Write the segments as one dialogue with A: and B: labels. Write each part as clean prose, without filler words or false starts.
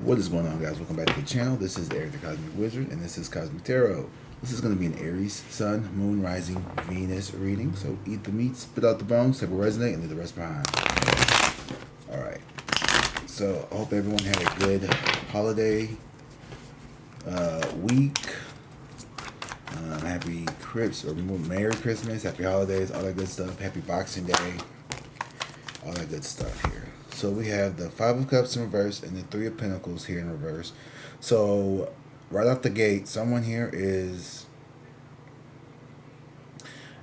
A: What is going on, guys? Welcome back to the channel. This is Aries the Cosmic Wizard, and this is Cosmic Tarot. This is going to be an Aries, Sun, Moon, Rising, Venus reading. So eat the meat, spit out the bones, take what resonate, and leave the rest behind. Alright. So I hope everyone had a good holiday week. Happy Merry Christmas, Happy Holidays, all that good stuff. Happy Boxing Day, all that good stuff here. So we have the Five of Cups in reverse and the Three of Pentacles here in reverse. So right off the gate, someone here is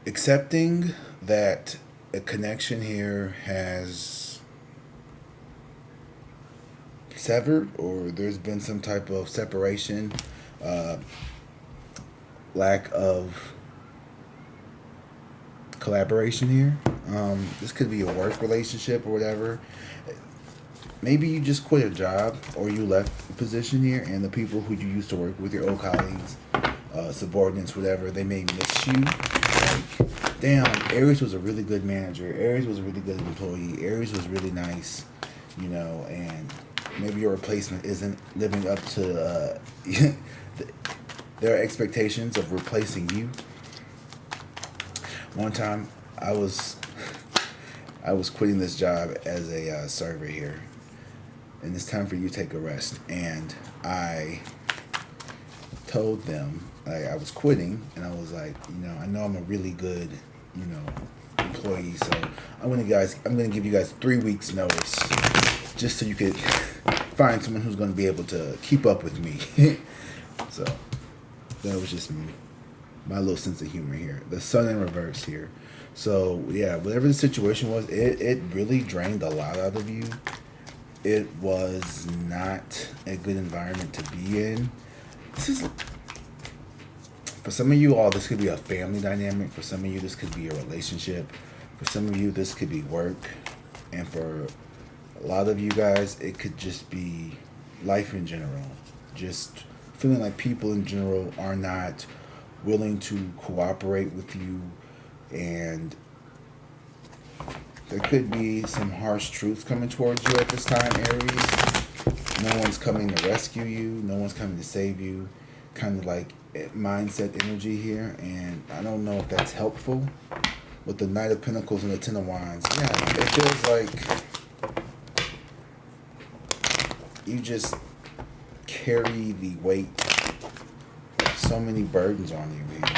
A: accepting that a connection here has severed, or there's been some type of separation, lack of collaboration here. This could be a work relationship or whatever. Maybe you just quit a job, or you left a position here, and the people who you used to work with, your old colleagues, subordinates, whatever, they may miss you. Like, damn, Aries was a really good manager. Aries was a really good employee. Aries was really nice, you know, and maybe your replacement isn't living up to their expectations of replacing you. One time, I was quitting this job as a server here, and it's time for you to take a rest. And I told them I was quitting, and I was like, you know, I know I'm a really good, you know, employee, so I'm gonna give you guys 3 weeks notice, just so you could find someone who's gonna be able to keep up with me. So that was just me, my little sense of humor here. The Sun in reverse here. So yeah, whatever the situation was, it really drained a lot out of you. It was not a good environment to be in. This is, for some of you all, this could be a family dynamic. For some of you, this could be a relationship. For some of you, this could be work. And for a lot of you guys, it could just be life in general. Just feeling like people in general are not willing to cooperate with you, and there could be some harsh truths coming towards you at this time, Aries. No one's coming to rescue you. No one's coming to save you. Kind of like mindset energy here, and I don't know if that's helpful. With the Knight of Pentacles and the Ten of Wands, yeah, it feels like you just carry the weight of so many burdens on you, man.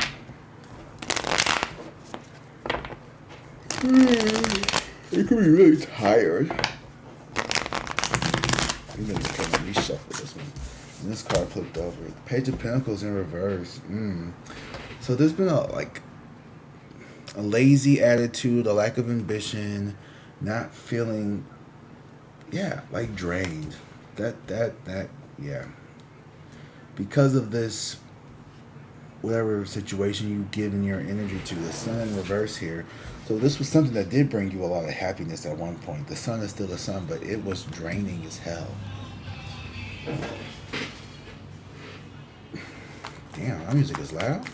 A: You could be really tired. I'm gonna kind of reshuffle this one. And this card flipped over. The Page of Pentacles in reverse. So there's been a lazy attitude, a lack of ambition, not feeling, like drained. Yeah. Because of this, whatever situation you give in your energy to, the Sun in reverse here. So this was something that did bring you a lot of happiness at one point. The Sun is still the Sun, but it was draining as hell. Damn, our music is loud.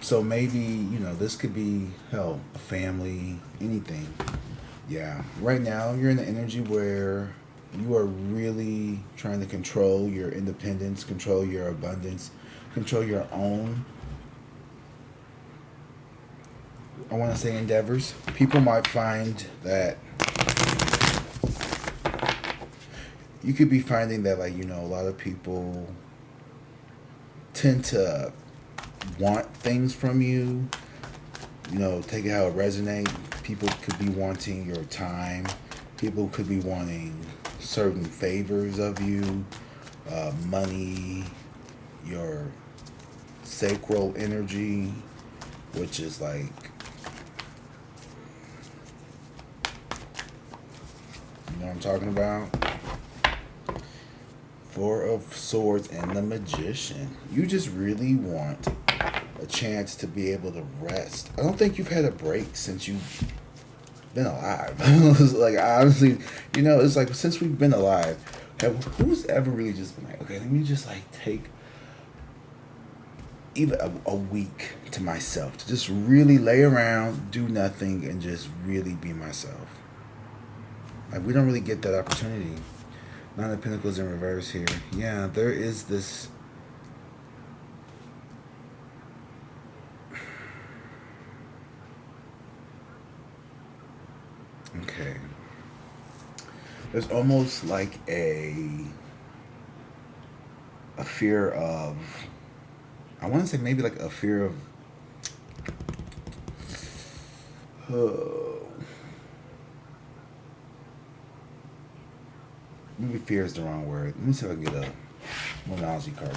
A: So maybe, you know, this could be, hell, a family, anything. Yeah, right now you're in the energy where you are really trying to control your independence, control your abundance, control your own, I want to say, endeavors. People might find that you could be finding that, like, you know, a lot of people tend to want things from you. You know, take it how it resonates. People could be wanting your time. People could be wanting certain favors of you, money, your sacral energy, which is like, you know what I'm talking about? Four of Swords and the Magician. You just really want a chance to be able to rest. I don't think you've had a break since you've been alive. Like, honestly, you know, it's like, since we've been alive, who's ever really just been like, okay, let me just like take even a week to myself, to just really lay around, do nothing, and just really be myself. Like, we don't really get that opportunity. Nine of Pentacles in reverse here. Yeah, there is this. Okay. There's almost like a fear of, I want to say maybe like a fear of, maybe fear is the wrong word. Let me see if I can get a Monology card.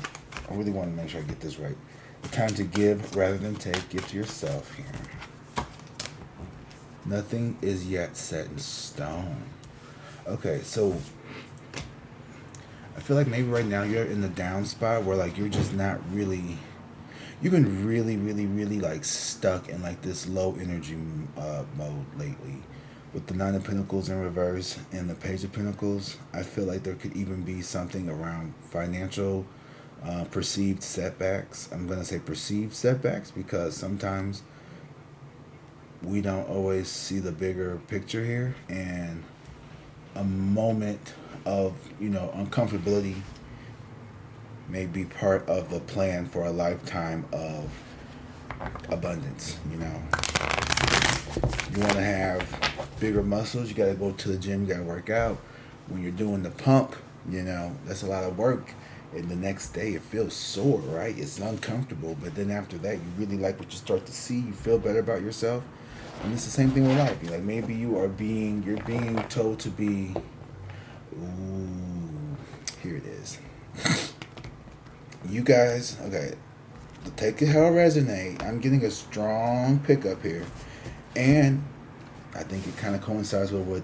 A: I really want to make sure I get this right. Time to give rather than take. Give to yourself here. Nothing is yet set in stone. Okay, so I feel like maybe right now you're in the down spot where like you're just not really, you've been really like stuck in like this low energy mode lately. With the Nine of Pentacles in reverse and the Page of Pentacles, I feel like there could even be something around financial perceived setbacks. I'm going to say perceived setbacks because sometimes we don't always see the bigger picture here, and a moment of, uncomfortability may be part of the plan for a lifetime of abundance. You want to have bigger muscles, you got to go to the gym, you got to work out. When you're doing the pump, that's a lot of work, and the next day it feels sore, right? It's uncomfortable, but then after that you really like what you start to see, you feel better about yourself. And it's the same thing with life. Like maybe you're being told to be, here it is. You guys, okay, take it how it resonates. I'm getting a strong pickup here. And I think it kind of coincides with what,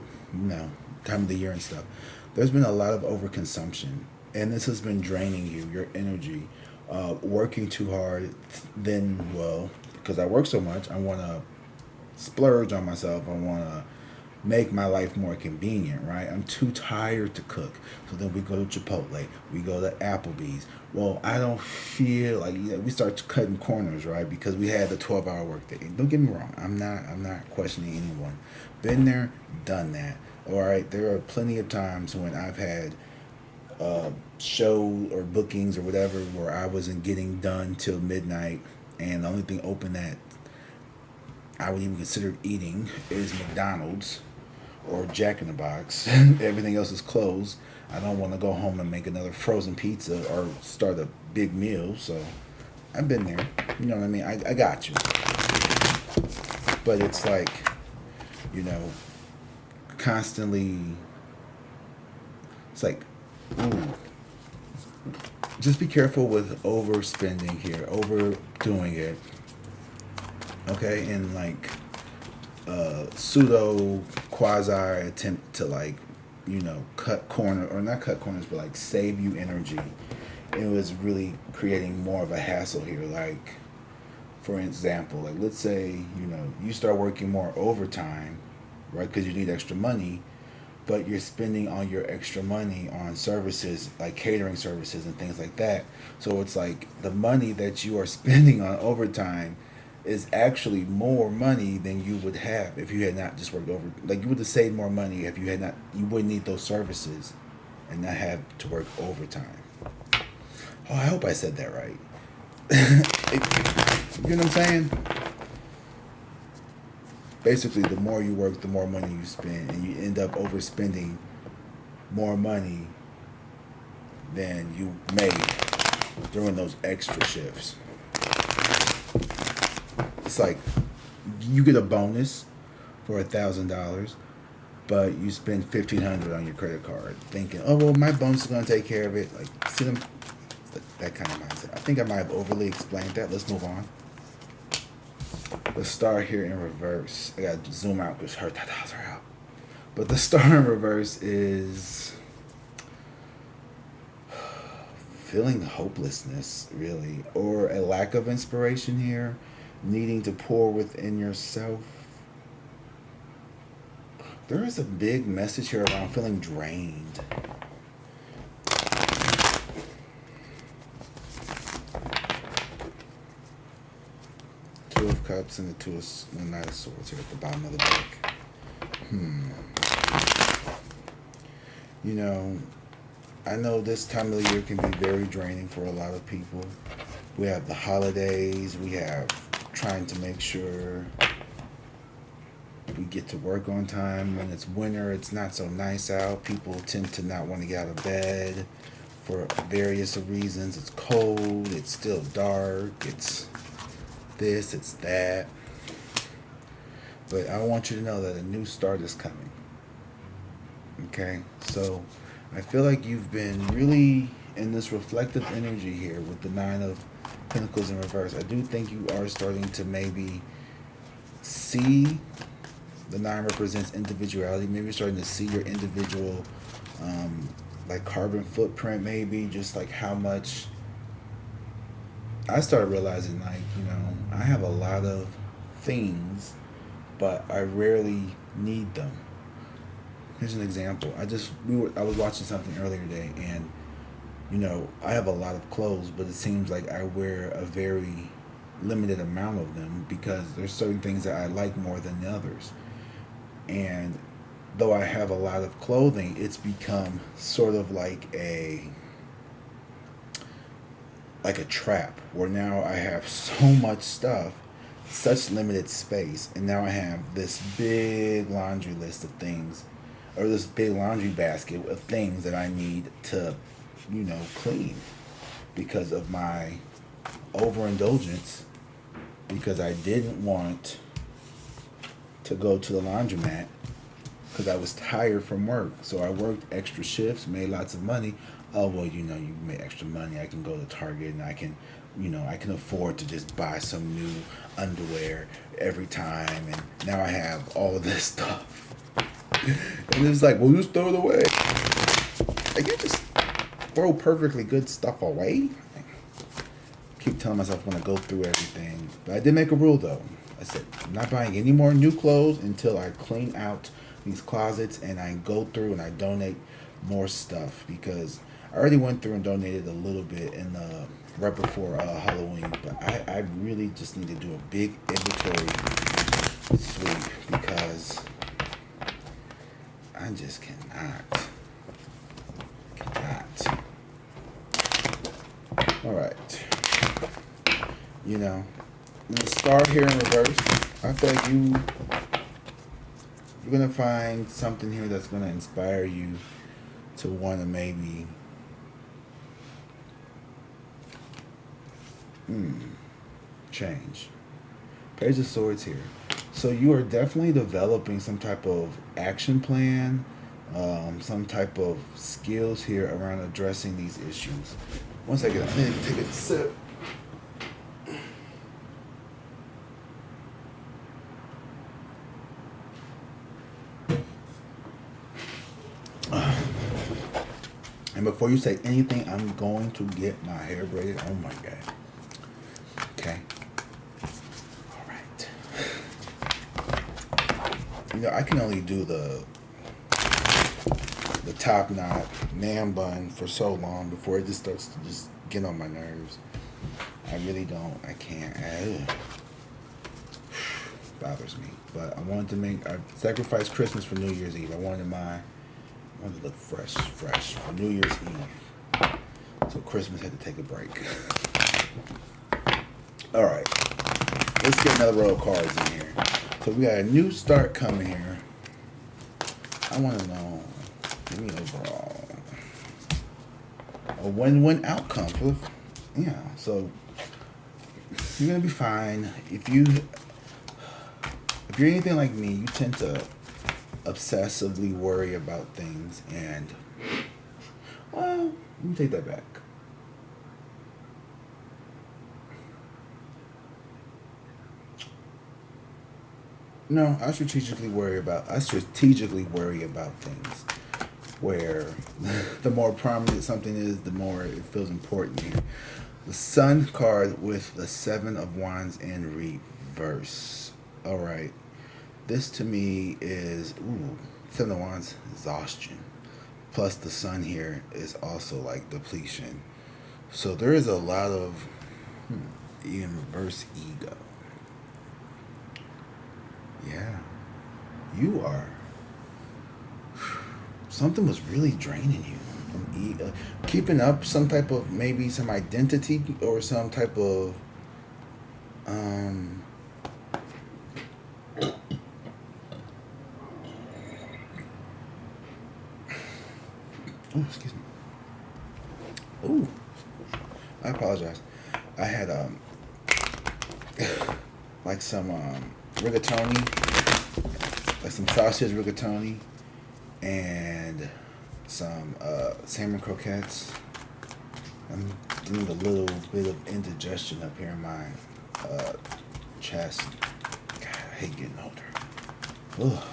A: time of the year and stuff. There's been a lot of overconsumption. And this has been draining you, your energy. Working too hard. Then, because I work so much, I want to splurge on myself. I want to make my life more convenient, right? I'm too tired to cook. So then we go to Chipotle. We go to Applebee's. Well, I don't feel like, we start cutting corners, right? Because we had the 12-hour workday. Don't get me wrong. I'm not questioning anyone. Been there, done that. All right. There are plenty of times when I've had show or bookings or whatever where I wasn't getting done till midnight, and the only thing open that I would even consider eating is McDonald's or Jack in the Box. Everything else is closed. I don't want to go home and make another frozen pizza or start a big meal. So I've been there. You know what I mean? I got you. But it's like, constantly, it's like, just be careful with overspending here, overdoing it. Okay, and like pseudo quasi attempt to like, cut corner, or not cut corners, but like save you energy. It was really creating more of a hassle here. Like, for example, like let's say, you start working more overtime, right? Because you need extra money, but you're spending all your extra money on services like catering services and things like that. So it's like the money that you are spending on overtime is actually more money than you would have if you had not just worked over. Like you would have saved more money if you had not. You wouldn't need those services and not have to work overtime. Oh, I hope I said that right. You know what I'm saying? Basically, the more you work, the more money you spend, and you end up overspending more money than you made during those extra shifts. It's like you get a bonus for $1,000, but you spend $1,500 on your credit card, thinking, "Oh well, my bonus is gonna take care of it." Like, see them, that kind of mindset. I think I might have overly explained that. Let's move on. The star here in reverse. I gotta zoom out because her tatas are out. But the star in reverse is feeling hopelessness, really, or a lack of inspiration here, needing to pour within yourself. There is a big message here around feeling drained. Two of Cups and the Knight of Swords here at the bottom of the deck. I know this time of the year can be very draining for a lot of people. We have the holidays. We have trying to make sure we get to work on time. When it's winter, it's not so nice out. People tend to not want to get out of bed for various reasons. It's cold. It's still dark. It's this. It's that. But I want you to know that a new start is coming. Okay? So I feel like you've been really in this reflective energy here with the Nine of Pentacles in reverse. I do think you are starting to maybe see the nine represents individuality. Maybe you're starting to see your individual like carbon footprint, maybe just like how much I started realizing, like, I have a lot of things, but I rarely need them. Here's an example. I was watching something earlier today, and I have a lot of clothes, but it seems like I wear a very limited amount of them because there's certain things that I like more than the others. And though I have a lot of clothing, it's become sort of like a trap where now I have so much stuff, such limited space, and now I have this big laundry list of things, or this big laundry basket of things that I need to, clean because of my overindulgence, because I didn't want to go to the laundromat because I was tired from work. So I worked extra shifts, made lots of money. Oh, well, you made extra money. I can go to Target and I can afford to just buy some new underwear every time. And now I have all of this stuff. And it's like, well, just throw it away. Like, you just throw perfectly good stuff away? Keep telling myself I'm going to go through everything. But I did make a rule, though. I said, I'm not buying any more new clothes until I clean out these closets and I go through and I donate more stuff, because I already went through and donated a little bit right before Halloween, but I really just need to do a big inventory sweep because I just cannot. All right. The star here in reverse, I feel like you're going to find something here that's going to inspire you to want to maybe change. Page of Swords here. So you are definitely developing some type of action plan, some type of skills here around addressing these issues. One second, I need to take a sip. And before you say anything, I'm going to get my hair braided. Oh my God. Okay. All right. I can only do the top knot man bun for so long before it just starts to just get on my nerves. I really don't. I can't. Bothers me. But I sacrificed Christmas for New Year's Eve. I wanted to look fresh for New Year's Eve. So Christmas had to take a break. All right. Let's get another row of cards in here. So we got a new start coming here. I want to know, give me overall a win-win outcome. Yeah. So you're gonna be fine. If you're anything like me, you tend to obsessively worry about things, and let me take that back. No, I strategically worry about things where the more prominent something is, the more it feels important here. The Sun card with the Seven of Wands in reverse. All right. This to me is, Seven of Wands, exhaustion. Plus the Sun here is also like depletion. So there is a lot of in reverse ego. Yeah. You are. Something was really draining you. and keeping up some type of, maybe some identity or some type of um oh, excuse me. Ooh, I apologize. I had like some rigatoni, like some sausage rigatoni, and some salmon croquettes. I'm doing a little bit of indigestion up here in my chest. God, I hate getting older. Ugh.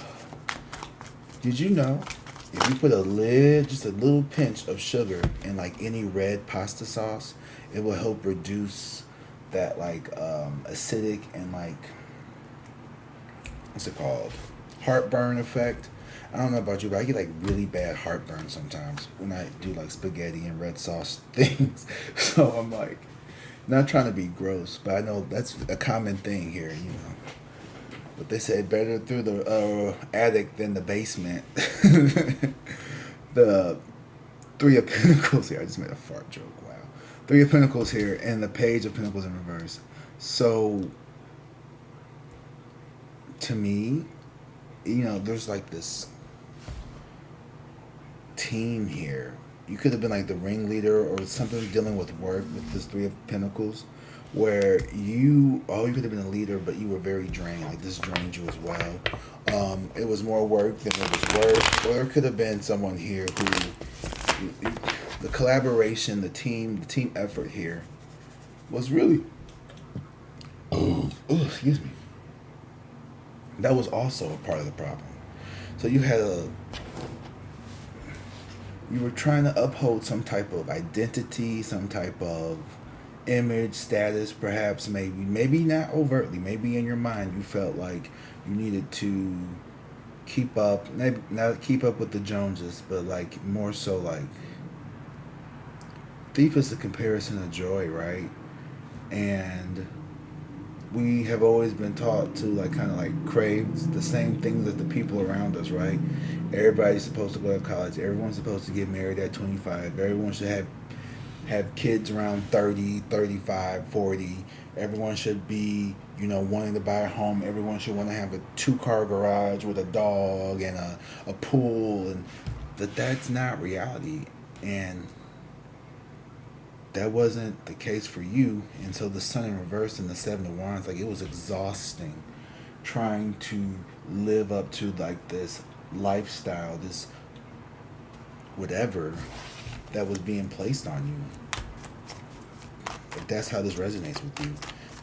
A: Did you know if you put just a little pinch of sugar in like any red pasta sauce, it will help reduce that like acidic and like, what's it called? Heartburn effect. I don't know about you, but I get like really bad heartburn sometimes when I do like spaghetti and red sauce things. So I'm like, not trying to be gross, but I know that's a common thing here, you know. But they say better through the attic than the basement. The Three of Pentacles here. I just made a fart joke. Wow. Three of Pentacles here and the Page of Pentacles in reverse. So, to me, you know, there's like this team here. You could have been like the ringleader or something dealing with work with this Three of Pentacles, where you could have been a leader, but you were very drained. Like this drained you as well. It was more work than it was work. Or there could have been someone here who, the collaboration, the team effort here was really, excuse me. That was also a part of the problem. So you were trying to uphold some type of identity, some type of image, status, perhaps, maybe not overtly, maybe in your mind you felt like you needed to keep up, maybe not keep up with the Joneses, but like more so like, thief is a comparison of joy, right? And we have always been taught to like kind of like crave the same things as the people around us, right? Everybody's supposed to go to college. Everyone's supposed to get married at 25. Everyone should have kids around 30, 35, 40. Everyone should be, you know, wanting to buy a home. Everyone should want to have a 2-car garage with a dog and a pool, and that's not reality. And that wasn't the case for you. And so the Sun in reverse and the Seven of Wands, like, it was exhausting trying to live up to like this lifestyle, this whatever that was being placed on you. If that's how this resonates with you,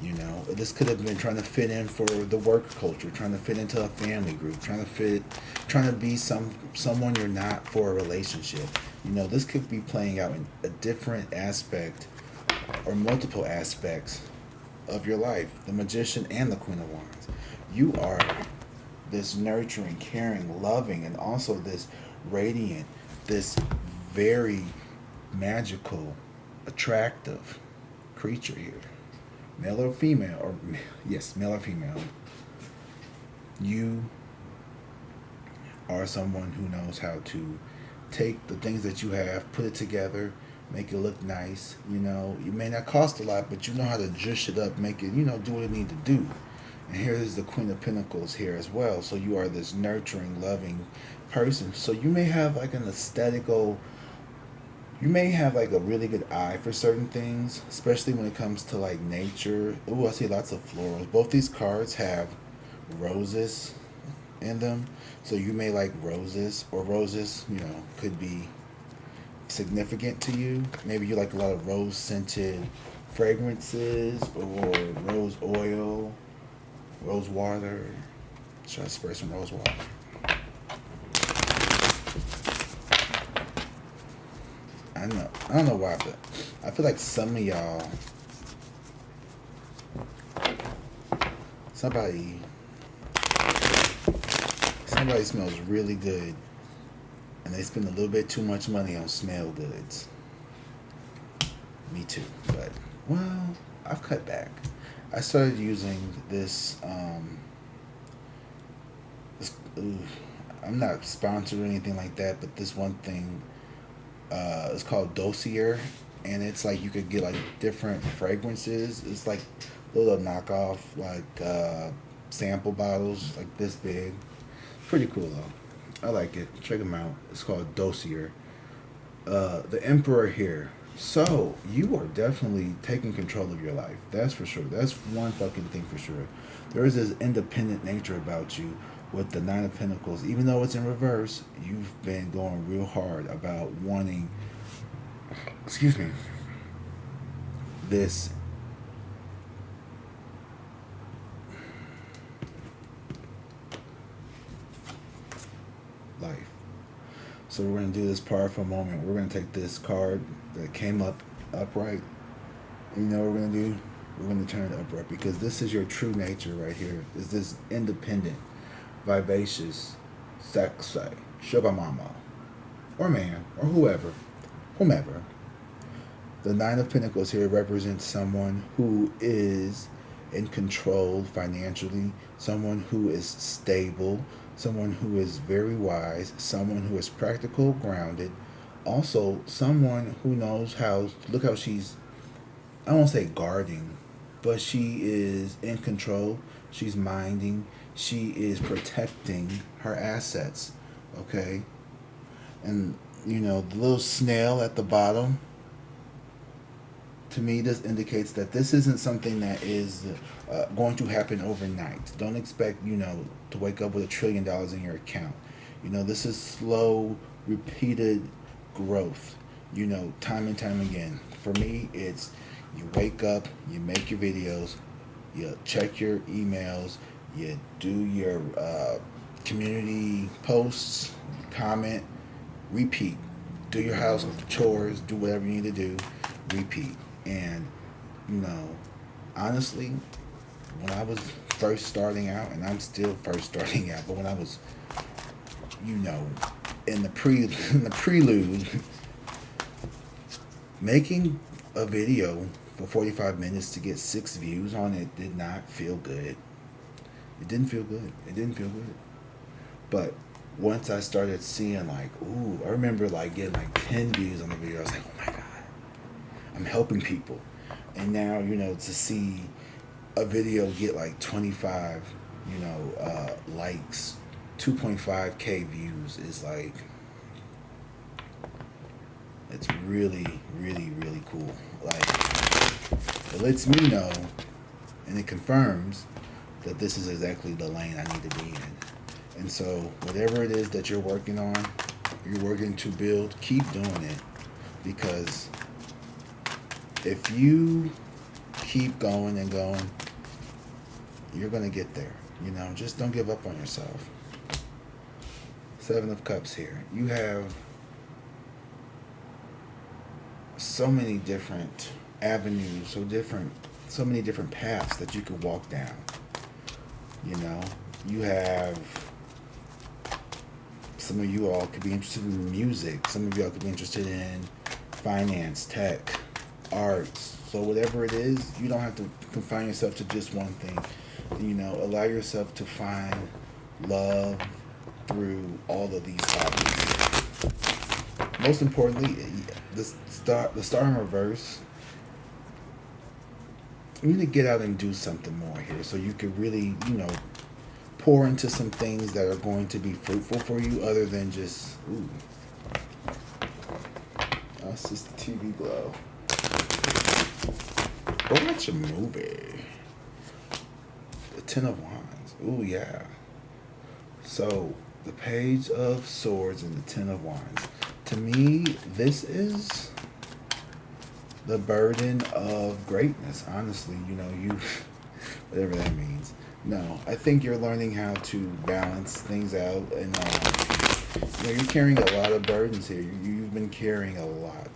A: you know, this could have been trying to fit in for the work culture, trying to fit into a family group, trying to be someone you're not for a relationship. You know, this could be playing out in a different aspect or multiple aspects of your life. The Magician and the Queen of Wands. You are this nurturing, caring, loving, and also this radiant, this very magical, attractive creature here. Male or female, or yes, male or female. You are someone who knows how to take the things that you have, put it together, make it look nice. You know, it may not cost a lot, but you know how to zhuzh it up, make it, you know, do what it needs to do. And here is the Queen of Pentacles here as well. So you are this nurturing, loving person. So you may have like an aesthetical, you may have like a really good eye for certain things, especially when it comes to like nature. Ooh, I see lots of florals. Both these cards have roses in them. So you may like roses, or roses, you know, could be significant to you. Maybe you like a lot of rose scented fragrances, or rose oil, rose water. Should I spray some rose water? I don't know why, but I feel like some of y'all, somebody smells really good, and they spend a little bit too much money on smell goods. Me too, but, well, I've cut back. I started using this, I'm not sponsored or anything like that, but this one thing It's called Dossier, and it's like you could get like different fragrances. It's like little knockoff like sample bottles like this big. Pretty cool though. I like it. Check them out. It's called Dossier. The Emperor here. So you are definitely taking control of your life. That's for sure. That's one fucking thing for sure. There is this independent nature about you with the Nine of Pentacles. Even though it's in reverse, you've been going real hard about wanting, excuse me, this life. So we're going to do this powerful moment. We're going to take this card that came up upright. And you know what we're going to do? We're going to turn it upright because this is your true nature right here. Is this independent, vivacious, sexy, sugar mama, or man, or whomever. The Nine of Pentacles here represents someone who is in control financially, someone who is stable, someone who is very wise, someone who is practical, grounded, also someone who knows how, look how she's, I don't want to say guarding, but she is in control, she's minding, she is protecting her assets, okay? And, you know, the little snail at the bottom, to me, this indicates that this isn't something that is going to happen overnight. Don't expect, you know, to wake up with $1 trillion in your account. You know, this is slow, repeated growth, you know, time and time again. For me, it's you wake up, you make your videos, you check your emails, you do your community posts, comment, repeat. Do your house chores, do whatever you need to do, repeat. And, you know, honestly, when I was first starting out, and I'm still first starting out, but when I was, you know, in the prelude, making a video for 45 minutes to get 6 views on it did not feel good. It didn't feel good. It didn't feel good. But once I started seeing like, ooh, I remember like getting like 10 views on the video, I was like, oh my God, I'm helping people. And now, you know, to see a video get like 25, you know, likes, 2.5K views is like, it's really, really, really cool. Like, it lets me know and it confirms that this is exactly the lane I need to be in. And so whatever it is that you're working on, you're working to build, keep doing it. Because if you keep going and going, you're going to get there. You know, just don't give up on yourself. 7 of Cups here. You have so many different avenues, so many different paths that you could walk down. You know, you have, some of you all could be interested in music. Some of you all could be interested in finance, tech, arts. So whatever it is, you don't have to confine yourself to just one thing. You know, allow yourself to find love through all of these hobbies. Most importantly, the star in reverse, you need to get out and do something more here so you can really, you know, pour into some things that are going to be fruitful for you other than just, ooh. That's just the TV glow. Go watch a movie. The 10 of Wands. Ooh, yeah. So, the Page of Swords and the 10 of Wands. To me, this is the burden of greatness, honestly. You know, you, whatever that means. No, I think you're learning how to balance things out. And, you know, you're carrying a lot of burdens here. You've been carrying a lot.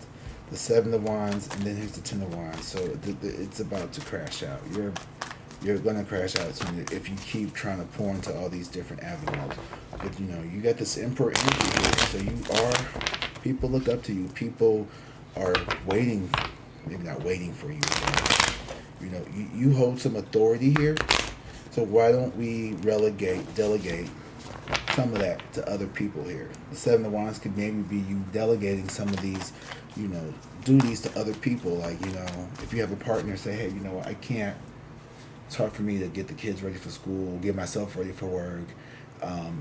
A: The 7 of Wands, and then here's the 10 of Wands. So it's about to crash out. You're going to crash out soon if you keep trying to pour into all these different avenues. But, you know, you got this Emperor energy here. So you are, people look up to you. People are waiting, maybe not waiting for you, but, you know, you hold some authority here. So why don't we delegate some of that to other people here. The Seven of Wands could maybe be you delegating some of these, duties to other people. Like, if you have a partner, say, hey, I can't. It's hard for me to get the kids ready for school, get myself ready for work.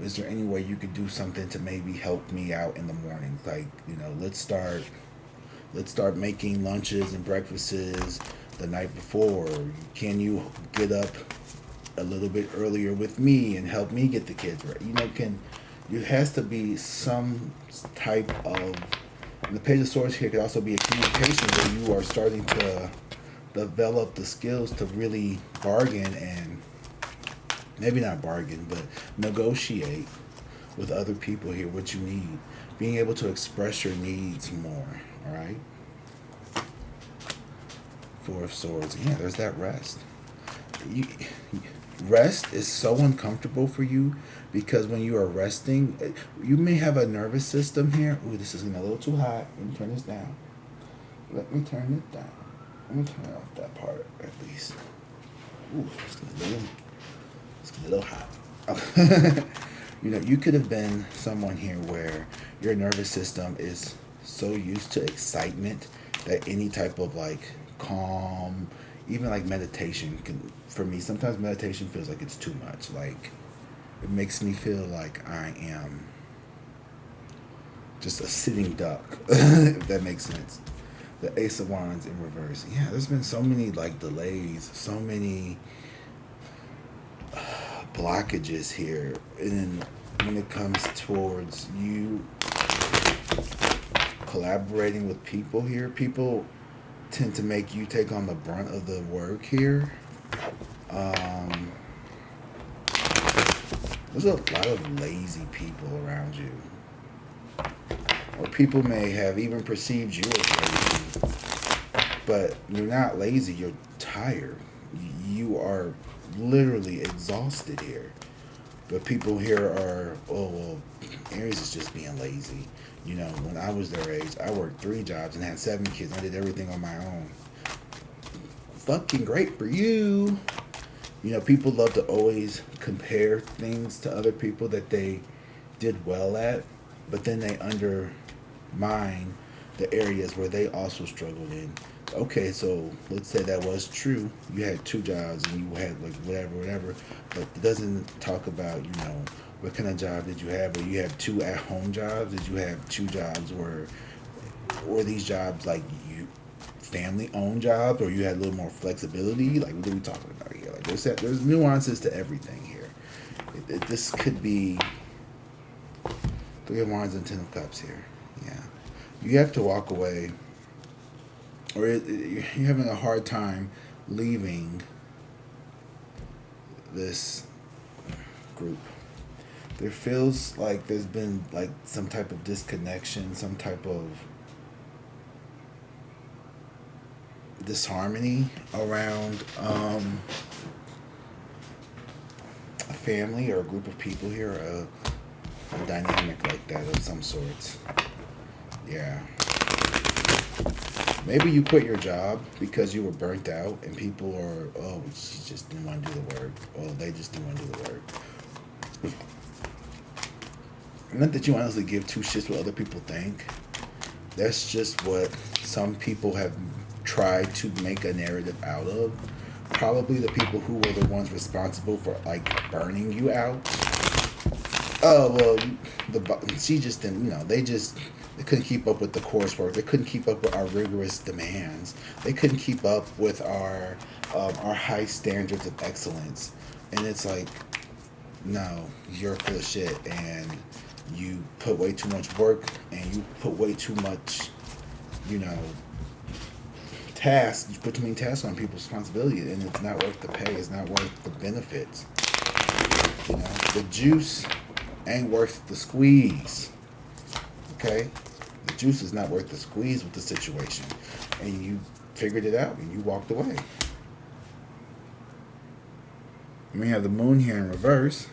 A: Is there any way you could do something to maybe help me out in the morning? Like, let's start making lunches and breakfasts the night before. Can you get up a little bit earlier with me and help me get the kids ready? There has to be some type of, and the Page of Swords here could also be a communication where you are starting to develop the skills to really bargain, and maybe not bargain, but negotiate with other people here what you need. Being able to express your needs more, all right? Four of Swords. Yeah, there's that rest. Rest is so uncomfortable for you because when you are resting, you may have a nervous system here. Ooh, this is getting a little too hot. Let me turn this down. Let me turn it down. Let me turn off that part at least. Ooh, it's getting a little hot. You could have been someone here where your nervous system is so used to excitement that any type of like calm, even like meditation can, for me, sometimes meditation feels like it's too much. Like, it makes me feel like I am just a sitting duck, if that makes sense. The Ace of Wands in reverse. Yeah, there's been so many like delays, so many blockages here. And when it comes towards you collaborating with people here, people tend to make you take on the brunt of the work here. There's a lot of lazy people around you. Or people may have even perceived you as lazy. But you're not lazy, you're tired. You are literally exhausted here. But people here are, oh, well, Aries is just being lazy. When I was their age, I worked 3 jobs and had 7 kids. I did everything on my own. Fucking great for you. People love to always compare things to other people that they did well at, but then they undermine the areas where they also struggled in. Okay, so let's say that was true. You had 2 jobs and you had like whatever, but it doesn't talk about, what kind of job did you have? Or you have 2 at-home jobs? Did you have 2 jobs where these jobs like you family-owned jobs, or you had a little more flexibility? Like, what are we talking about here? Like, there's nuances to everything here. This could be 3 of Wands and 10 of Cups here. Yeah, you have to walk away, or you're having a hard time leaving this group. There feels like there's been like some type of disconnection, some type of disharmony around a family or a group of people here, a dynamic like that of some sorts. Yeah. Maybe you quit your job because you were burnt out and people are, oh, she just didn't want to do the work. Oh, they just didn't want to do the work. Not that you honestly give 2 shits what other people think. That's just what some people have tried to make a narrative out of. Probably the people who were the ones responsible for like burning you out. Oh, well, she just didn't, they couldn't keep up with the coursework. They couldn't keep up with our rigorous demands. They couldn't keep up with our high standards of excellence. And it's like, no, you're full of shit, and you put way too much work, and you put way too much, tasks. You put too many tasks on people's responsibility, and it's not worth the pay. It's not worth the benefits. The juice ain't worth the squeeze. Okay? The juice is not worth the squeeze with the situation. And you figured it out and you walked away. And we have the moon here in reverse.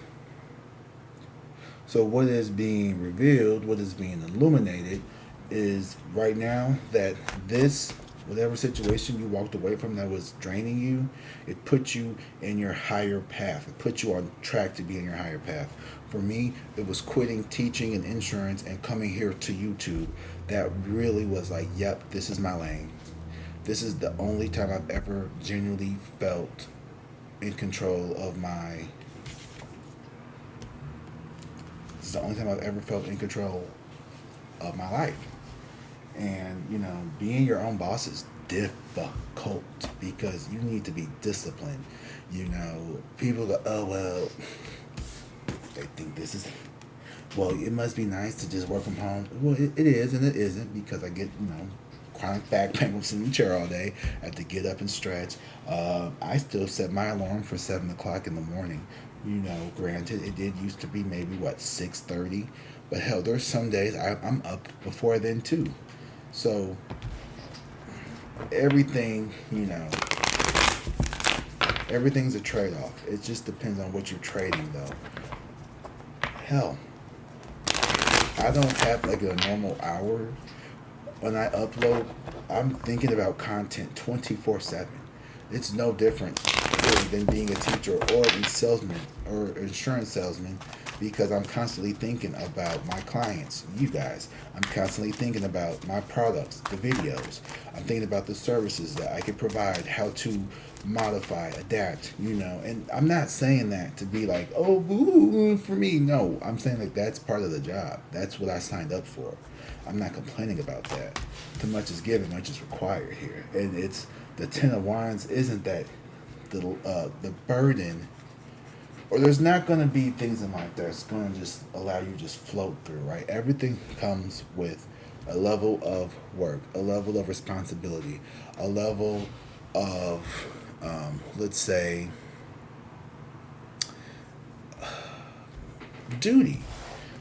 A: So what is being revealed, what is being illuminated is right now that this whatever situation you walked away from that was draining you, it put you in your higher path. It put you on track to be in your higher path. For me, it was quitting teaching and insurance and coming here to YouTube. That really was like, yep, this is my lane. This is the only time I've ever genuinely felt in control of my. This is the only time I've ever felt in control of my life. And, being your own boss is difficult because you need to be disciplined. People go, oh, well, they think this is, well, it must be nice to just work from home. Well, it is and it isn't, because I get, chronic back pain from sitting in the chair all day. I have to get up and stretch. I still set my alarm for 7 o'clock in the morning. Granted, it did used to be maybe, 6:30. But hell, there's some days I'm up before then too. So everything, everything's a trade-off. It just depends on what you're trading, though. Hell, I don't have like a normal hour when I upload. I'm thinking about content 24/7. It's no different really than being a teacher or a salesman or insurance salesman, because I'm constantly thinking about my clients, you guys. I'm constantly thinking about my products, the videos. I'm thinking about the services that I could provide, how to modify, adapt, And I'm not saying that to be like, oh, boo, for me. No, I'm saying like that's part of the job. That's what I signed up for. I'm not complaining about that. Too much is given, much is required here. And it's the Ten of Wands isn't that the burden. Or there's not going to be things in life that's going to just allow you to just float through, right? Everything comes with a level of work, a level of responsibility, a level of, let's say, duty.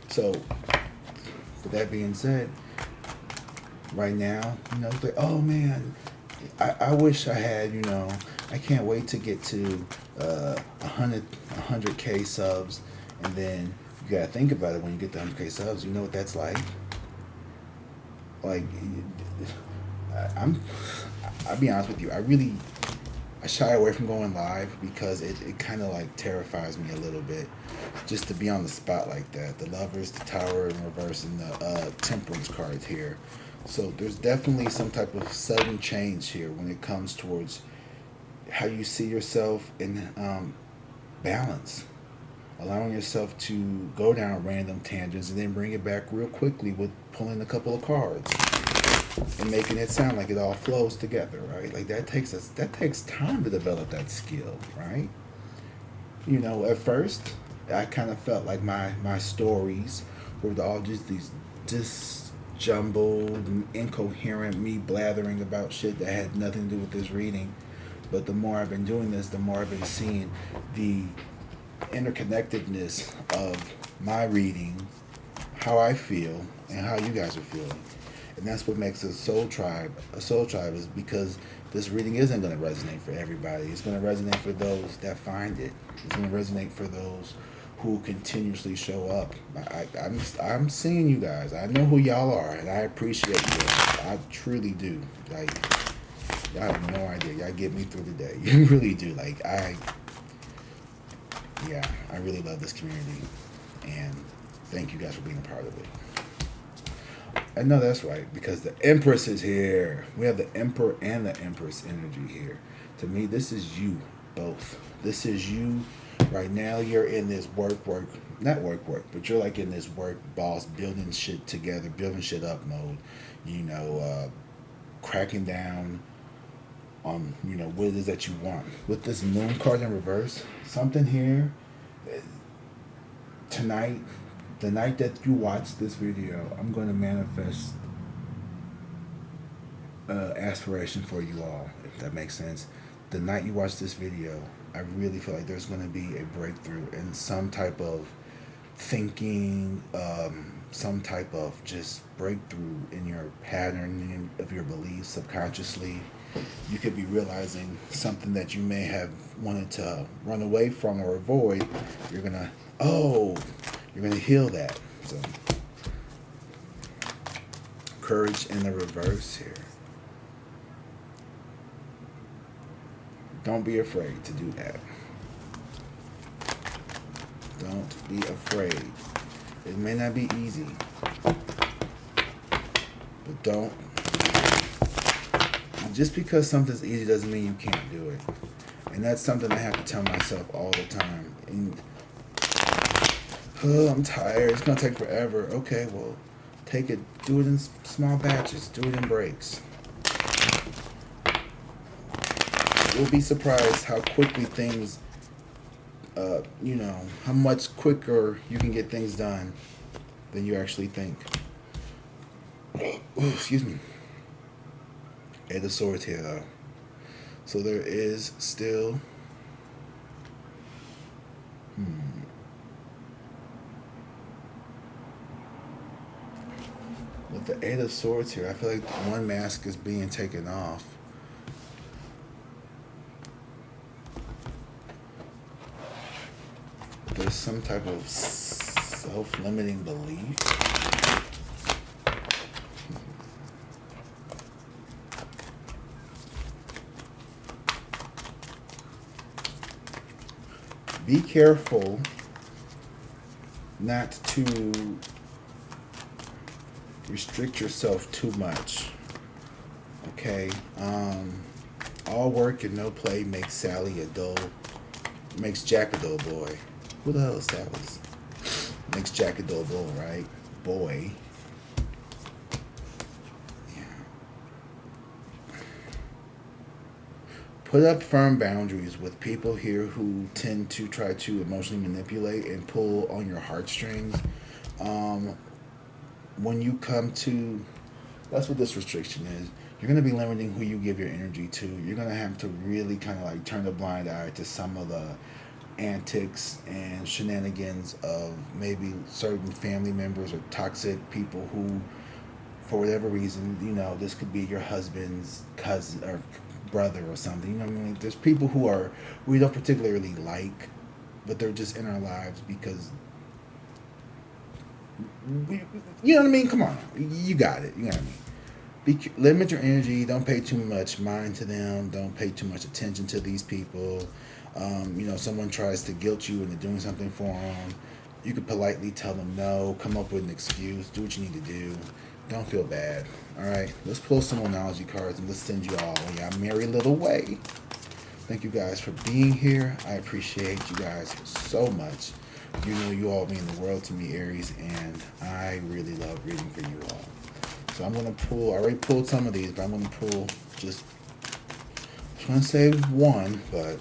A: So, with that being said, right now, it's like, oh man, I wish I had, I can't wait to get to 100K subs, and then you gotta think about it. When you get to 100K subs, you know what that's like. Like, I'll be honest with you. I shy away from going live because it kind of like terrifies me a little bit, just to be on the spot like that. The Lovers, the Tower in reverse, and the Temperance cards here. So there's definitely some type of sudden change here when it comes towards how you see yourself in balance, allowing yourself to go down random tangents and then bring it back real quickly with pulling a couple of cards and making it sound like it all flows together, right? Like that takes time to develop that skill, right? At first I kind of felt like my stories were all just these disjumbled, incoherent, me blathering about shit that had nothing to do with this reading. But the more I've been doing this, the more I've been seeing the interconnectedness of my reading, how I feel, and how you guys are feeling. And that's what makes a soul tribe. A soul tribe is because this reading isn't going to resonate for everybody. It's going to resonate for those that find it. It's going to resonate for those who continuously show up. I'm seeing you guys. I know who y'all are, and I appreciate you. I truly do. Like, y'all have no idea. Y'all get me through the day. You really do. Like, I really love this community. And thank you guys for being a part of it. I know that's right, because the Empress is here. We have the Emperor and the Empress energy here. To me, this is you both. This is you. Right now, you're in this not work, but you're like in this work boss, building shit together, building shit up mode. Cracking down on, what it is that you want. With this Moon card in reverse, something here, tonight, the night that you watch this video, I'm going to manifest aspiration for you all, if that makes sense. The night you watch this video, I really feel like there's going to be a breakthrough in some type of thinking, some type of just breakthrough in your pattern of your beliefs subconsciously. You could be realizing something that you may have wanted to run away from or avoid. You're going to heal that. So, Courage in the reverse here. Don't be afraid to do that. Don't be afraid. It may not be easy, but don't. Just because something's easy doesn't mean you can't do it. And that's something I have to tell myself all the time. And, oh, I'm tired. It's going to take forever. Okay, well, take it. Do it in small batches. Do it in breaks. You'll be surprised how quickly things, how much quicker you can get things done than you actually think. Oh, excuse me. Eight of Swords here, though. So there is still... With the Eight of Swords here, I feel like one mask is being taken off. There's some type of self-limiting belief. Be careful not to restrict yourself too much. Okay? All work and no play makes Jack a dull boy. Who the hell is Sally's? Makes Jack a dull boy, right? Boy. Put up firm boundaries with people here who tend to try to emotionally manipulate and pull on your heartstrings. When you come to... That's what this restriction is. You're going to be limiting who you give your energy to. You're going to have to really kind of like turn a blind eye to some of the antics and shenanigans of maybe certain family members or toxic people who, for whatever reason, this could be your husband's cousin or brother or something. You know what I mean? There's people who we don't particularly like, but they're just in our lives because you know what I mean? Come on, you got it. You know what I mean? Limit your energy. Don't pay too much mind to them. Don't pay too much attention to these people. Someone tries to guilt you into doing something for them. You could politely tell them no. Come up with an excuse. Do what you need to do. Don't feel bad. All right, let's pull some analogy cards and let's send you all on your merry little way. Thank you guys for being here. I appreciate you guys so much. You all mean the world to me, Aries, and I really love reading for you all. So I'm going to pull, I already pulled some of these, but I'm going to pull just going to say one, but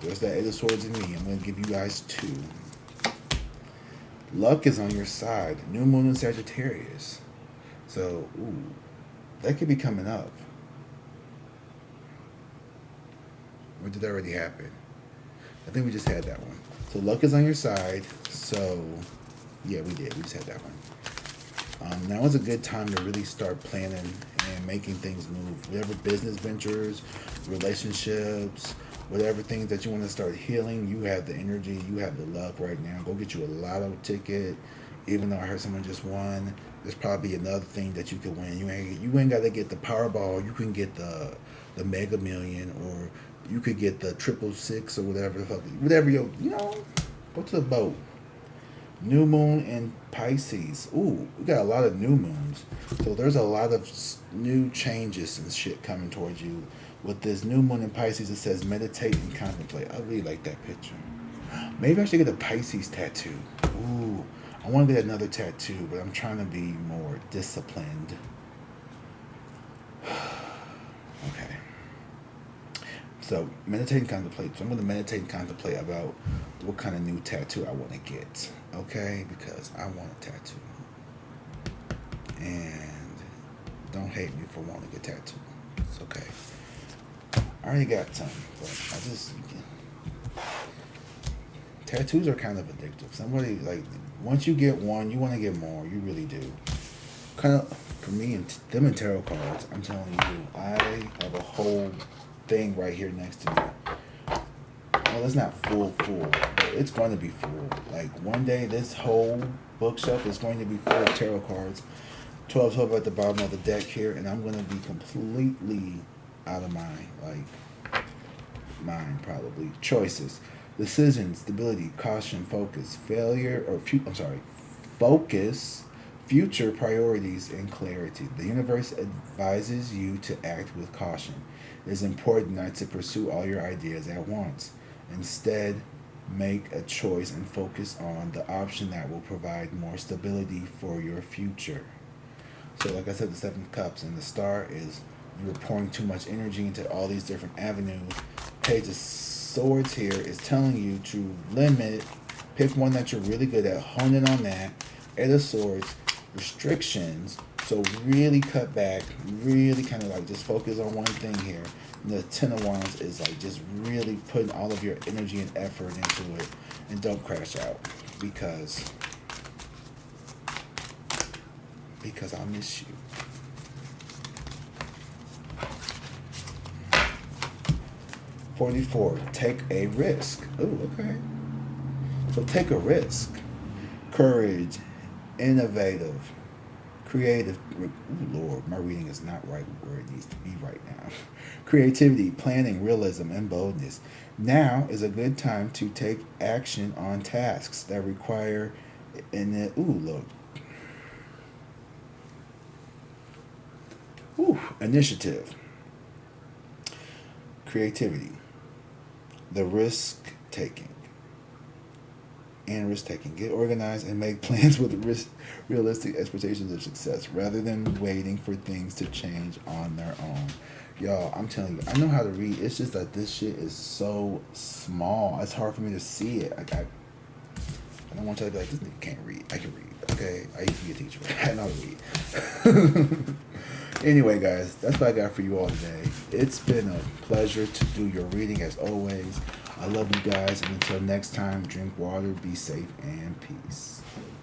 A: there's that Eight of Swords in me. I'm going to give you guys two. Luck is on your side. New moon in Sagittarius. So, that could be coming up. Or did that already happen? I think we just had that one. So luck is on your side. So, yeah, we did. We just had that one. Now is a good time to really start planning and making things move. Whatever business ventures, relationships, whatever things that you want to start healing, you have the energy, you have the luck right now. Go get you a lotto ticket. Even though I heard someone just won, there's probably another thing that you could win. You ain't got to get the Powerball. You can get the Mega Million, or you could get the 666 or whatever go to the boat. New moon in Pisces. We got a lot of new moons. So there's a lot of new changes and shit coming towards you. With this new moon in Pisces, it says meditate and contemplate. I really like that picture. Maybe I should get a Pisces tattoo. I want to get another tattoo, but I'm trying to be more disciplined. Okay. So, meditate and contemplate. So I'm going to meditate and contemplate about what kind of new tattoo I want to get. Okay? Because I want a tattoo. And don't hate me for wanting a tattoo. It's okay. I already got some, but tattoos are kind of addictive. Once you get one, you want to get more. You really do. Kind of, for me, and them and tarot cards, I'm telling you, I have a whole thing right here next to me. Well, it's not full, but it's going to be full. Like, one day, this whole bookshelf is going to be full of tarot cards. 12 at the bottom of the deck here, and I'm going to be completely out of mind. mine probably. Choices, decisions, stability, caution, focus, failure, or focus, future priorities, and clarity. The universe advises you to act with caution. It is important not to pursue all your ideas at once. Instead, make a choice and focus on the option that will provide more stability for your future. So, like I said, the Seven of Cups and the Star is you're pouring too much energy into all these different avenues. Page of Swords here is telling you to limit, pick one that you're really good at, hone in on that. Eight of Swords, restrictions. So really cut back, really kind of like just focus on one thing here. And the Ten of Wands is like just really putting all of your energy and effort into it, and don't crash out because I'll miss you. $44. Take a risk. Oh, okay. So take a risk. Courage, innovative, creative. Ooh, Lord, my reading is not right where it needs to be right now. Creativity, planning, realism, and boldness. Now is a good time to take action on tasks that require initiative, creativity, the risk taking. And risk taking. Get organized and make plans with realistic expectations of success rather than waiting for things to change on their own. Y'all, I'm telling you, I know how to read. It's just that this shit is so small. It's hard for me to see it. I don't want you to be like, this nigga can't read. I can read. Okay? I used to be a teacher. I know how to read. Anyway, guys, that's what I got for you all today. It's been a pleasure to do your reading as always. I love you guys, and until next time, drink water, be safe, and peace.